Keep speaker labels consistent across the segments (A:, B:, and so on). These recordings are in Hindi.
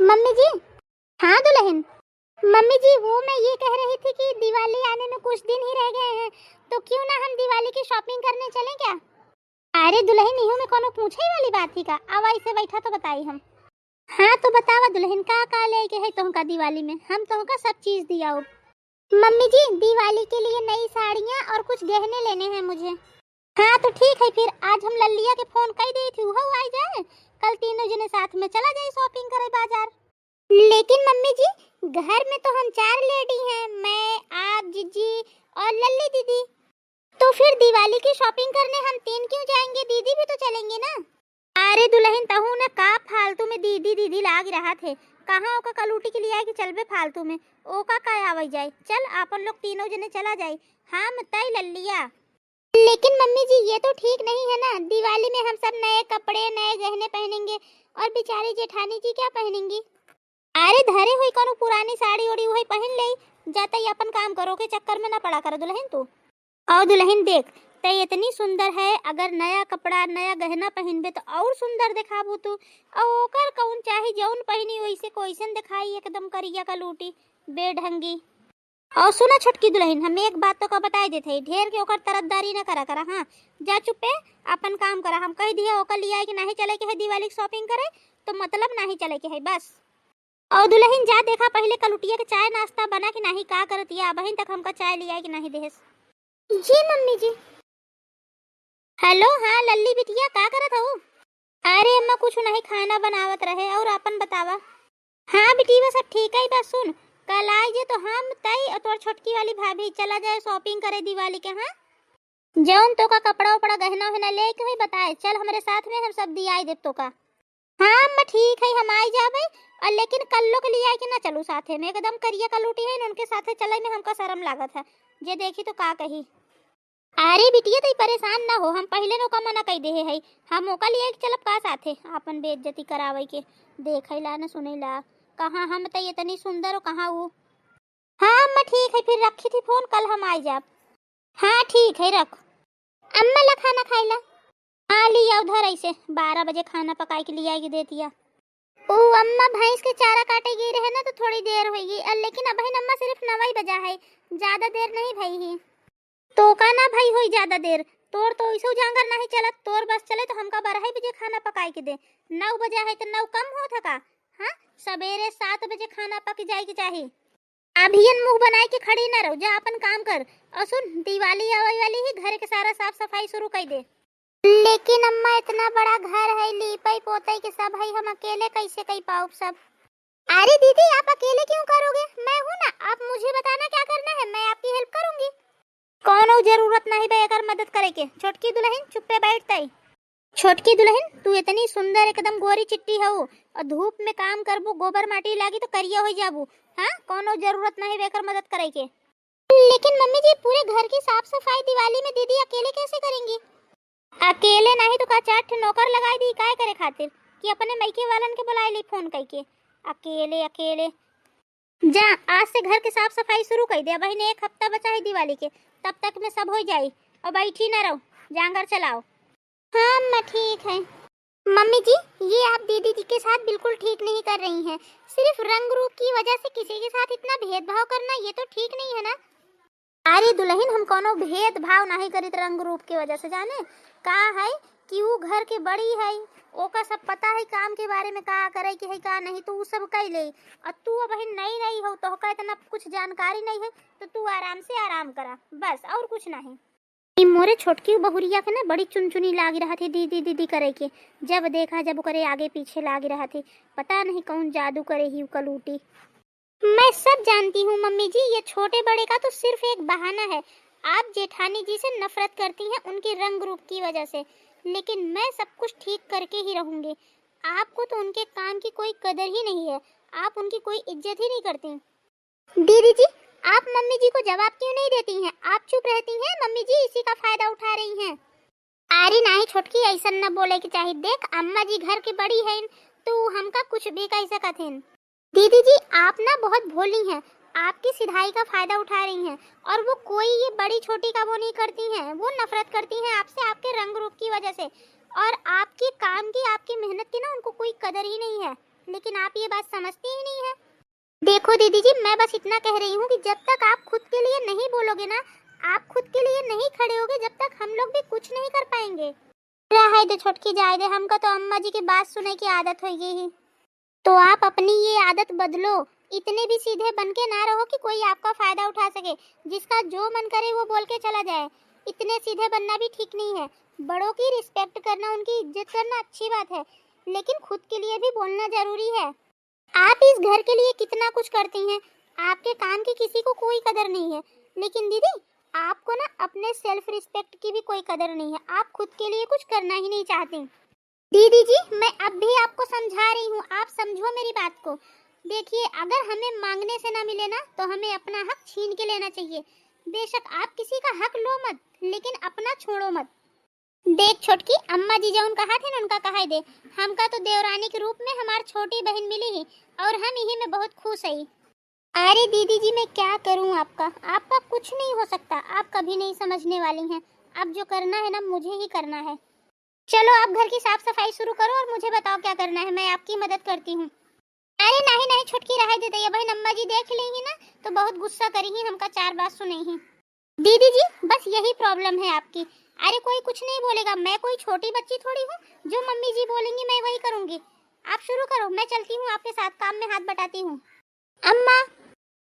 A: मम्मी जी। हाँ दुल्हन। मम्मी जी वो मैं ये कह रही थी कि दिवाली आने में कुछ दिन ही रह गए हैं, तो क्यों ना हम दिवाली की शॉपिंग करने चलें क्या? अरे दुल्हन इहो में कोनो पूछे वाली बात ही का, अब ऐसे बैठा तो बताई हम। हाँ तो बतावा दुल्हन का ले के है तुमका दिवाली में, हम तुमका सब चीज दिया हो। मम्मी जी दिवाली के लिए नई साड़ियाँ और कुछ गहने लेने हैं मुझे। हाँ तो ठीक है, फिर आज हम लल्लिया के फोन कर दी थी, वो आ जाए, कल तीनों जने साथ में चला जाए शॉपिंग करे बाजार। लेकिन मम्मी जी घर में तो हम 4 लेडी हैं, मैं, आप, जीजी और लल्ली दीदी, तो फिर दिवाली की शॉपिंग करने हम 3 क्यों जाएंगे? दीदी भी तो चलेंगे ना। अरे दुल्हन तहु ना का फालतू में दीदी दीदी लाग रहा थे, कहाँ ओका कलूटी के लिए आए कि चलबे फालतू में, ओका का आवे जाए, चल अपन लोग तीनों जने चला जाए। हाँ तय लल्लिया। लेकिन मम्मी जी ये तो ठीक नहीं है ना, दिवाली में हम सब नए कपड़े नए गहने पहनेंगे और बेचारी जेठानी जी क्या पहनेंगी? अरे धरे हुई कोनो पुरानी साड़ी ओड़ी वही पहन ले, जाता ही अपन काम करो के चक्कर में ना पड़ा कर दुल्हन तू। और दुल्हन देख तय इतनी सुंदर है, अगर नया कपड़ा नया गहना पहनबे तो और सुंदर दिखाबू तू, और ओकर कौन चाहे जौन पहनी वैसे कोइसन दिखाई, एकदम करिया का लूटी बेढंगी। और सुना छोटकी दुल्हन, हम एक बात तो का बताए देते, ढेर के ओकर तरफदारी ना करा करा। हाँ जा चुपे अपन काम करा, हम कह दिया ओकर लिया कि नहीं चले के है दिवाली की शॉपिंग करे, तो मतलब नहीं चले के है बस। और दुल्हन जा देखा पहले कलुटिया के चाय नाश्ता बना कि नहीं, का करतिया बहन तक हमका चाय लिया कि नहीं देस। जी मम्मी जी। हेलो हाँ लल्ली बिटिया का करत हो? अरे अम्मा कुछ नहीं, खाना बनावत रहे, और अपन बतावा। हाँ बिटिया सब ठीक है, बस सुन कल आई जे तो हम तई और तोर छोटकी वाली भाभी चला जाए शॉपिंग करे दिवाली के। हाँ जौन तो का कपड़ा उपड़ा गहना वहना लेके हुई बताए, चल हमारे साथ में, हम सब दिया दे तो का। हाँ अम्मा ठीक है हम आई जाबे, और लेकिन कल्लो के लिए आई कि ना चलू साथे में, एकदम करिया कलूटी है उनके साथे चले में हमका शर्म लागत है, जे देखी तो का कही। अरे बिटिया तई परेशान ना हो, हम पहले नो का मना कह दे है, हम ओका लिए चलब का साथे, अपन बेइज्जती करावे के देखैला न सुनैला, कहाँ हम तई इतनी सुंदर हो कहाँ वो। हाँ अम्मा ठीक है, फिर रखी थी फोन, कल हम आई जाब। हाँ ठीक है रख। अम्मा ला खाना खाइला। हाँ लिया उधर ऐसे 12 बजे खाना पकाए के लिए आएगी देतिया। ओ अम्मा भैंस के चारा काटे गई रहे ना तो थोड़ी देर होगी, लेकिन अब अम्मा सिर्फ 9 बजा है, ज्यादा देर नहीं भई ही। तो का ना भाई होई ज्यादा देर, तोर तो ऐसो जांगर नहीं चलत, तोर बस चले तो हमका 12 बजे खाना पकाए के दे, 9 बजा है तो 9 कम हो था का? हाँ सवेरे 7 बजे खाना पक जाए के चाहिए। अभियन मुंह बनाए के खड़ी ना रहो, जा अपन काम कर, और सुन दिवाली आवे वाली ही, घर के सारा साफ सफाई शुरू कर दे। लेकिन अम्मा इतना बड़ा घर है, लीपाई पोताई के सब है, हम अकेले कैसे कर पाऊँ सब? अरे दीदी आप अकेले क्यों करोगे, मैं हूँ ना, आप मुझे बताना क्या करना है, मैं आपकी हेल्प करूंगी। कोनो जरूरत नहीं बे अगर मदद करे के। छोटकी दुल्हन चुप्पे बैठता ही। छोटकी दुल्हन तू इतनी सुंदर एकदम गोरी चिट्टी हो, और धूप में काम करबू गोबर माटी लागी तो करिया हो जाबू। हाँ कोनो जरूरत नहीं बेकर मदद करे के। लेकिन मम्मी जी पूरे घर की साफ सफाई दिवाली में दीदी अकेले कैसे करेंगी? अकेले नहीं तो का 4 नौकर लगाई दी काय करे खातिर, कि अपने मैके वालन के बुलाए ली फोन करके। अकेले अकेले जा आज से घर की साफ सफाई शुरू कर दे, बहन 1 हफ्ता बचा है दिवाली के, तब तक में सब हो जाए, और बैठी ना रहो, जांगर चलाओ। हाँ अम्मा ठीक है। मम्मी जी ये आप दीदी जी के साथ बिल्कुल ठीक नहीं कर रही हैं, सिर्फ रंग रूप की वजह से किसी के साथ इतना भेदभाव करना ये तो ठीक नहीं है ना। अरे दुल्हन हम कोनो भेदभाव नहीं करित रंग रूप की वजह से, जाने का है कि वो घर के बड़ी है, ओका सब पता है काम के बारे में, का करे के है का नहीं, तो वो सब कह ले, और तू बहन नई नई हो तो का इतना कुछ जानकारी नहीं है, तो तू आराम से आराम करा बस, और कुछ नहीं। मोरे छोटकी बहुरिया के ना बड़ी चुनचुनी लाग रहा थी दीदी दीदी करे के, जब देखा जब करे आगे पीछे लाग रहा थी, पता नहीं कौन जादू करे ही कलूटी। मैं सब जानती हूँ मम्मी जी, ये छोटे बड़े का तो सिर्फ एक बहाना है, आप जेठानी जी से नफरत करती हैं उनके रंग रूप की वजह से, लेकिन मैं सब कुछ ठीक करके ही रहूंगी। आपको तो उनके काम की कोई कदर ही नहीं है, आप उनकी कोई इज्जत ही नहीं करती। दीदी जी आप मम्मी जी को जवाब क्यों नहीं देती हैं, आप चुप रहती हैं, मम्मी जी इसी का फायदा उठा रही हैं। अरे नहीं छोटकी ऐसा न बोले की चाहिए, देख अम्मा जी घर की बड़ी है तो हमका कुछ भी कह सकत हैं। दीदी जी आप ना बहुत भोली हैं, आपकी सिधाई का फायदा उठा रही हैं, और वो कोई ये बड़ी छोटी का वो नहीं करती हैं, वो नफरत करती हैं आपसे आपके रंग रूप की वजह से, और आपके काम की आपकी मेहनत की ना उनको कोई कदर ही नहीं है। लेकिन आप ये बात समझती ही नहीं है। देखो दीदी जी, मैं बस इतना कह रही हूँ कि जब तक आप खुद के लिए नहीं बोलोगे ना, आप खुद के लिए नहीं खड़े होगे, जब तक हम लोग भी कुछ नहीं कर पाएंगे। रहा दे छोटकी, जाए दे, हमका तो अम्मा जी की बात सुनने की आदत हो गई है। तो आप अपनी ये आदत बदलो, इतने भी सीधे बन के ना रहो कि कोई आपका फायदा उठा सके, जिसका जो मन करे वो बोल के चला जाए। इतने सीधे बनना भी ठीक नहीं है। बड़ों की रिस्पेक्ट करना, उनकी इज्जत करना अच्छी बात है, लेकिन खुद के लिए भी बोलना जरूरी है। आप इस घर के लिए कितना कुछ करती हैं, आपके काम की किसी को कोई कदर नहीं है, लेकिन दीदी आपको ना अपने सेल्फ रिस्पेक्ट की भी कोई कदर नहीं है। आप खुद के लिए कुछ करना ही नहीं चाहती। दीदी जी, मैं अब भी आपको समझा रही हूँ, आप समझो मेरी बात को। देखिए, अगर हमें मांगने से ना मिले ना, तो हमें अपना हक छीन के लेना चाहिए। बेशक आप किसी का हक लो मत, लेकिन अपना छोड़ो मत। देख छोटकी, अम्मा जी जो उनका हाथ है ना, उनका कहा दे। हमका तो देवरानी के रूप में हमारी छोटी बहन मिली है और हम यही में बहुत खुश है। अरे दीदी जी, मैं क्या करूं, आपका कुछ नहीं हो सकता। आप कभी नहीं समझने वाली हैं। अब जो करना है ना, मुझे ही करना है। चलो आप घर की साफ सफाई शुरू करो और मुझे बताओ क्या करना है, मैं आपकी मदद करती हूँ। अरे नहीं नहीं छोटकी, रह दे दे, बहन अम्मा जी देख लेंगी ना तो बहुत गुस्सा करेंगी, हमका 4 बात सुनेंगी। दीदी जी, बस यही प्रॉब्लम है आपकी। अरे कोई कुछ नहीं बोलेगा, मैं कोई छोटी बच्ची थोड़ी हूँ, जो मम्मी जी बोलेंगी मैं वही करूँगी। आप शुरू करो, मैं चलती हूँ आपके साथ, काम में हाथ बटाती हूँ। अम्मा,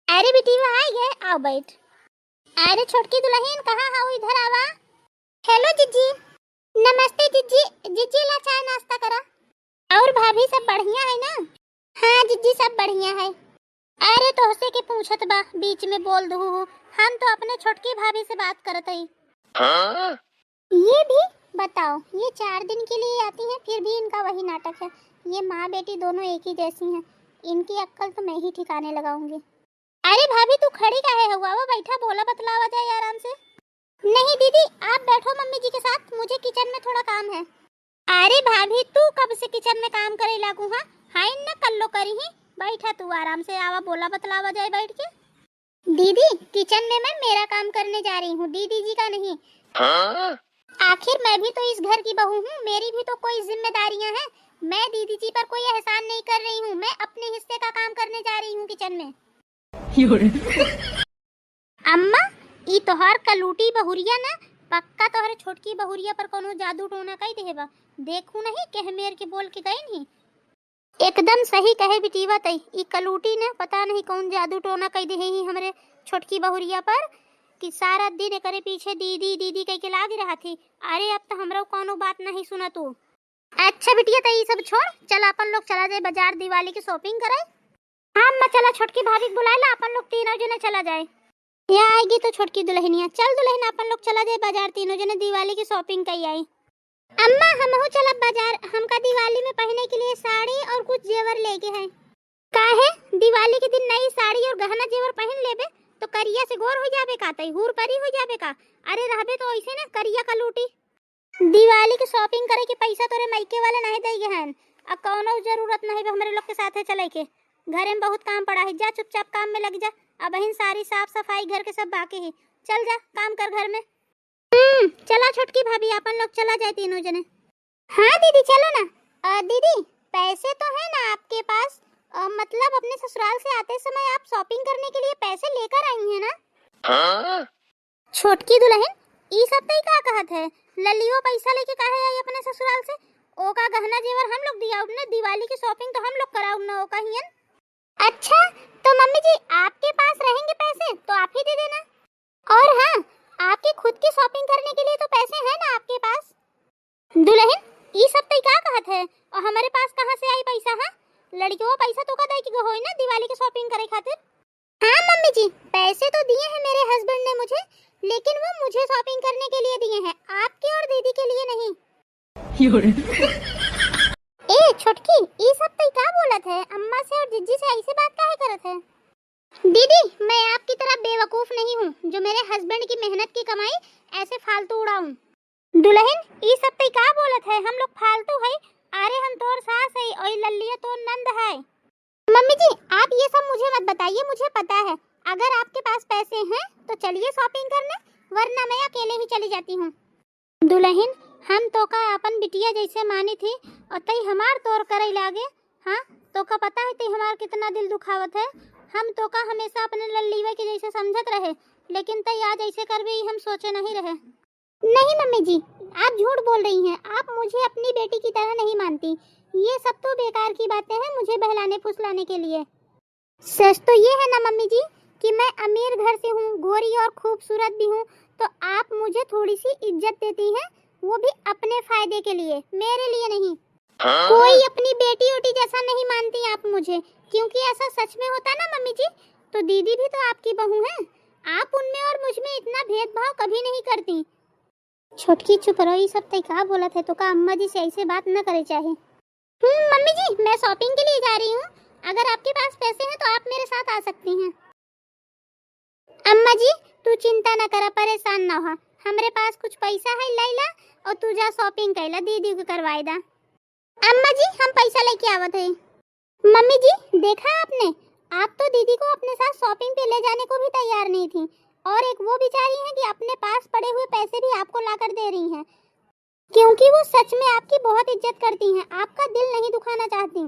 A: अरे बेटी वहाँ आई है, आओ बैठ। अरे छोटकी दुल्हन कहाँ हो, इधर आवा। हेलो जीजी। नमस्ते जीजी। जीजी ला चाय नाश्ता करा। और भाभी सब बढ़िया है ना? हाँ जीजी सब बढ़िया है। अरे तोहसे के पूछत बा, बीच में बोल दू, हम तो अपने छोटकी भाभी से बात करत हई। हाँ? ये भी बताओ, ये 4 दिन के लिए आती हैं, फिर भी इनका वही नाटक है। ये माँ बेटी दोनों एक ही जैसी हैं, इनकी अक्ल तो मैं ही ठिकाने लगाऊंगी। अरे भाभी तू खड़ी काहे हुआ, वो बैठा बोला बतलावा जाए आराम से। नहीं दीदी, आप बैठो मम्मी जी के साथ, मुझे किचन में थोड़ा काम है। अरे भाभी तू कब से किचन में काम करे लागू? हां न कल्लो करी ही, बैठा तू आराम से, आवा बोला बतलावा जाए बैठ के। दीदी किचन में मैं मेरा काम करने जा रही हूँ, दीदी जी का नहीं। हाँ? आखिर मैं भी तो इस घर की बहू हूँ, मेरी भी तो कोई जिम्मेदारियाँ हैं। मैं दीदी जी पर कोई एहसान नहीं कर रही हूँ, मैं अपने हिस्से का काम करने जा रही हूँ किचन में। अम्मा, ई तोहार कलूटी बहुरिया ना, पक्का तोहरे छोटकी बहुरिया पर कोनो जादू टोना कई देबा। देखू नहीं कह मेर के बोल के गई नहीं। एकदम सही कहे बिटीवा तई, ई कलूटी ने पता नहीं कौन जादू टोना कई दे ही हमरे छोटकी बहुरिया पर, कि सारा दिन करे पीछे दीदी दीदी कह के लाग रहा थी। अरे अब तो हमरो कोनो बात नहीं सुना तू। अच्छा बिटिया तई सब छोड़, चल अपन लोग चला जाए बाजार, दिवाली की शॉपिंग कराए। हाँ मैं चला, छोटकी भाभी बुलाए ला, अपन लोग तीनों जने चला जाए। यहाँ आएगी तो छोटकी दुल्हनिया, चल दुल्हन अपन लोग चला जाए बाजार, तीनों जने दिवाली की शॉपिंग कई आई। अम्मा हम हो चला बाजार, हमका दिवाली में पहनने के लिए साड़ी और कुछ जेवर लेके हैं। काहे? दिवाली के दिन नई साड़ी और गहना जेवर पहन लेबे तो करिया से गोर हो जाबे का, तई हूर परी हो जाबे का। अरे रहबे तो ऐसे ना करिया का लूटी। दिवाली की शॉपिंग करे के पैसा तोरे मायके वाले नहीं देगे हैं, अब कौनो जरूरत नहीं है हमरे लोग के साथ चले के। घर में बहुत काम पड़ा है, जा चुपचाप काम में लग जा। अब बहन सारी साफ सफाई घर के सब बाकी है, चल जा काम कर घर में। चला छोटकी भाभी, अपन लोग चला जाए तीनों जने। हाँ दीदी चलो ना। दीदी पैसे तो है ना आपके पास? मतलब अपने ससुराल से आते समय आप शॉपिंग करने के लिए पैसे लेकर आई हैं ना? हाँ? छोटकी दुल्हन ई सब तो का कहत है, ललियो पैसा लेके काहे आई अपने ससुराल से? ओ का गहना जेवर हम लोग दिया ने, दिवाली की शॉपिंग तो हम लोग कराऊ ना, ओ का हियन। अच्छा तो मम्मी जी आपके पास रहेंगे पैसे तो आप ही दे देना। और हाँ, आपके खुद की शॉपिंग करने के लिए तो पैसे हैं ना आपके पास? दुल्हन ये सब तो क्या कहत है, और हमारे पास कहाँ से आई पैसा? हाँ लड़कियों पैसा तो का दे की होई ना दिवाली की शॉपिंग करे खातिर। हाँ मम्मी जी, पैसे तो दिए हैं मेरे हस्बैंड ने मुझे, लेकिन वो मुझे शॉपिंग करने के लिए दिए हैं, आपके और दीदी के लिए नहीं। ए छोटकी ये सब तो क्या बोलत है, अम्मा से और जीजी से ऐसे बात काहे करत है? दीदी मैं आपकी तरह बेवकूफ नहीं हूँ जो मेरे हस्बैंड की मेहनत की कमाई ऐसे फालतू उड़ाऊं। दुल्हन ये सब तो क्या बोलत है, हम लोग फालतू है? अरे हम तोर सास है और लल्लिया तो नंद है। मम्मी जी आप ये सब मुझे मत बताइए, मुझे पता है अगर आपके पास पैसे हैं तो चलिए शॉपिंग करने, वरना मैं अकेले ही चली जाती हूँ। दुल्हन हम तो का अपन बिटिया जैसे मानी थी और तई हमार तोर करे लागे, हाँ तो का पता है ते हमारा कितना दिल दुखावत है। हम तो का हमेशा अपने लल्लीवा के जैसे समझत रहे, लेकिन तई आज ऐसे कर भी हम सोचे नहीं रहे। नहीं मम्मी जी, आप झूठ बोल रही हैं। आप मुझे अपनी बेटी की तरह नहीं मानती। ये सब तो बेकार की बातें हैं मुझे बहलाने फुसलाने के लिए। सच तो ये है ना मम्मी जी कि मैं अमीर घर से हूँ, गोरी और खूबसूरत भी हूँ, तो आप मुझे थोड़ी सी इज्जत देती हैं, वो भी अपने फायदे के लिए, मेरे लिए नहीं। कोई अपनी बेटी उटी जैसा नहीं मानती आप मुझे, क्योंकि ऐसा सच में होता ना मम्मी जी तो दीदी भी तो आपकी बहू है। आप उनमें और मुझ में इतना भेदभाव कभी नहीं करती। छोटकी चुप रहो, ये सब तय का बोला थे तो का अम्मा जी से ऐसे बात न करे चाहे। मम्मी जी मैं शॉपिंग के लिए जा रही हूँ, अगर आपके पास पैसे हैं तो आप मेरे साथ आ सकती हैं। अम्मा जी तू चिंता न करा, परेशान न हो, हमारे पास कुछ पैसा है लैला और तू जा शॉपिंग कैला, दीदी को करवाई दा। अम्मा जी हम पैसा लेके आवत है। मम्मी जी देखा आपने, आप तो दीदी को अपने साथ शॉपिंग पे ले जाने को भी तैयार नहीं थी, और एक वो बेचारी हैं कि अपने पास पड़े हुए पैसे भी आपको लाकर दे रही हैं, क्योंकि वो सच में आपकी बहुत इज्जत करती हैं, आपका दिल नहीं दुखाना चाहती।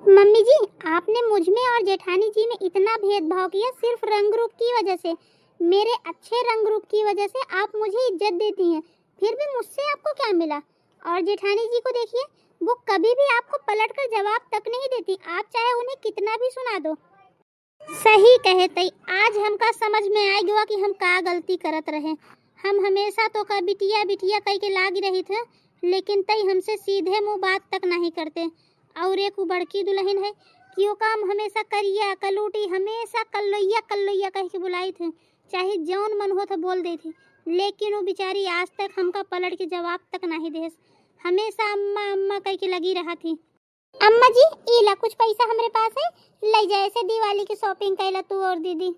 A: मम्मी जी आपने मुझ में और जेठानी जी में इतना भेदभाव किया सिर्फ रंग रूप की वजह से, मेरे अच्छे रंग रूप की वजह से आप मुझे इज्जत देती हैं, फिर भी मुझसे आपको क्या मिला। और जेठानी जी को देखिए, वो कभी भी आपको पलटकर जवाब तक नहीं देती, आप चाहे उन्हें कितना भी सुना दो। सही कहे तई, आज हमका समझ में आ गया कि हम का गलती करत रहे। हम हमेशा तो का बिटिया बिटिया कह के लाग रही थे, लेकिन तई हमसे सीधे मुंह बात तक नहीं करते। और एक बड़की दुल्हन है कि वो काम हमेशा करिया कलूटी, हमेशा कल्लोइया कल्लोइया कह के बुलाई थे, चाहे जौन मन हो तो बोल दे थी, लेकिन वो बेचारी आज तक हमका पलट के जवाब तक नहीं दे, हमेशा अम्मा अम्मा कह के लगी रहा थी। अम्मा जी इला कुछ पैसा हमारे पास है, ले जाए से दिवाली की शॉपिंग कैला तू और दीदी।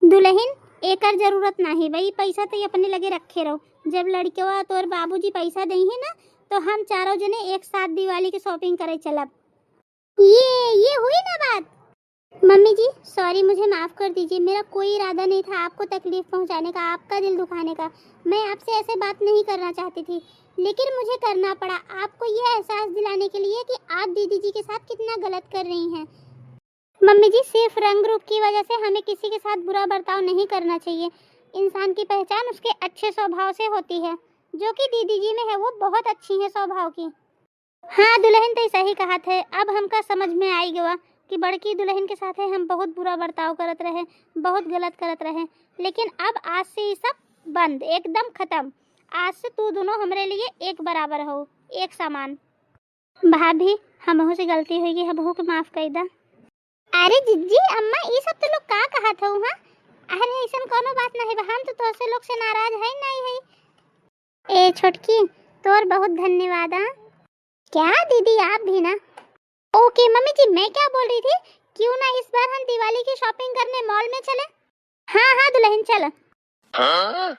A: दुल्हन एकर जरूरत नहीं भाई, पैसा तो अपने लगे रखे रहो, जब लड़के तो और बाबूजी पैसा देंगे ना तो हम चारों जने एक साथ दिवाली की शॉपिंग करे चलब। ये हुई ना बात। मम्मी जी सॉरी, मुझे माफ कर दीजिए, मेरा कोई इरादा नहीं था आपको तकलीफ पहुंचाने का, आपका दिल दुखाने का। मैं आपसे ऐसे बात नहीं करना चाहती थी, लेकिन मुझे करना पड़ा आपको ये एहसास दिलाने के लिए कि आप दीदी जी के साथ कितना गलत कर रही हैं। मम्मी जी सिर्फ रंग रूप की वजह से हमें किसी के साथ बुरा बर्ताव नहीं करना चाहिए। इंसान की पहचान उसके अच्छे स्वभाव से होती है, जो कि दीदी जी में है, वो बहुत अच्छी है स्वभाव की। हाँ दुल्हन तो सही कहा थे, अब हमका समझ में आई गया कि बड़की दुल्हन के साथ हम बहुत बुरा बर्ताव करत रहे, बहुत गलत करत रहे, लेकिन अब आज से ये सब बंद, एकदम खत्म। आज से तू दोनों हमारे लिए एक बराबर हो, एक समान। भाभी हमहू से गलती हुई, हमहू को माफ कर दा। अरे जिज्जी अम्मा ये सब तो लोग का कहा था वहाँ, अरे ऐसा कोनो बात नहीं, हम तो तोसे लोग से नाराज है नहीं है। ए छोटकी तोर बहुत धन्यवाद। क्या दीदी आप भी ना। ओके मम्मी जी मैं क्या बोल रही थी, क्यों ना इस बार हम दिवाली की शॉपिंग करने मॉल में चले। हाँ हाँ दुल्हन चल।